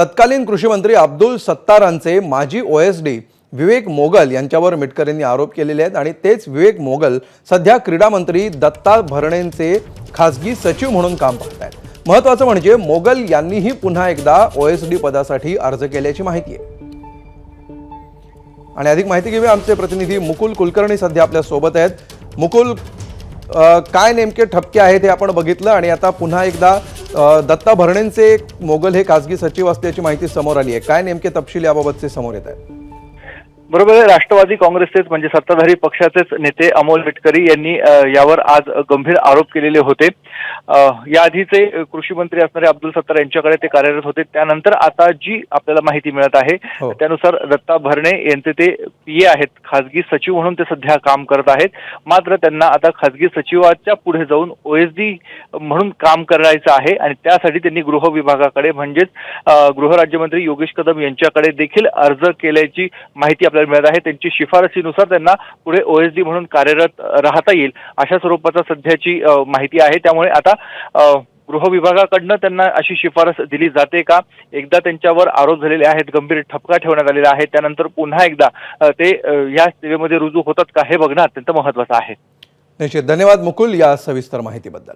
तत्कालीन कृषी मंत्री अब्दुल सत्तारांचे माजी ओएसडी विवेक मोगल यांच्यावर मिटकरींनी आरोप केलेले आहेत आणि तेच विवेक मोगल सध्या क्रीडा मंत्री दत्ता भरणेंचे खासगी सचिव म्हणून काम पाहत आहेत। महत्त्वाचं म्हणजे मोगल यांनीही पुन्हा एकदा ओएसडी पदासाठी अर्ज केल्याची माहिती आहे। आणि अधिक माहिती घेऊया, आमचे प्रतिनिधी मुकुल कुलकर्णी सध्या आपल्या सोबत आहेत। मुकुल, काय नेमके ठपके आहेत हे आपण बघितलं आणि आता पुन्हा एकदा दत्ता भरणेंचे मोगल हे खासगी सचिव असल्याची माहिती समोर आली आहे। काय नेमके तपशील याबाबतचे समोर येत आहेत? बरोबर आहे। राष्ट्रवादी काँग्रेसचेच म्हणजे सत्ताधारी पक्षाचेच नेते अमोल मिटकरी यांनी यावर आज गंभीर आरोप केलेले होते। याआधीचे कृषी मंत्री असणारे अब्दुल सत्तार यांच्याकडे ते कार्यरत होते। त्यानंतर आता जी आपल्याला माहिती मिळत आहे त्यानुसार दत्ता भरणे यांचे ते पीए आहेत, खासगी सचिव म्हणून ते सध्या काम करत आहेत। मात्र त्यांना आता खासगी सचिवाच्या पुढे जाऊन ओएसडी म्हणून काम करायचं आहे आणि त्यासाठी त्यांनी गृह विभागाकडे म्हणजेच गृहराज्यमंत्री योगेश कदम यांच्याकडे देखील अर्ज केल्याची माहिती मिळत आहे। त्यांची शिफारसीनुसार त्यांना पुढे ओएसडी म्हणून कार्यरत राहता येईल अशा स्वरूपाचा सध्याची माहिती आहे। त्यामुळे आता गृह विभागाकडनं त्यांना अशी शिफारस दिली जाते का? एकदा त्यांच्यावर आरोप झालेले आहेत, गंभीर ठपका ठेवण्यात आलेला आहे, त्यानंतर पुन्हा एकदा ते या सेवेमध्ये रुजू होतात का हे बघणं अत्यंत महत्त्वाचं आहे। निश्चित। धन्यवाद मुकुल या सविस्तर माहितीबद्दल।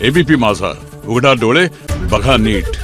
एबीपी माझा, उघडा डोळे बघा नीट।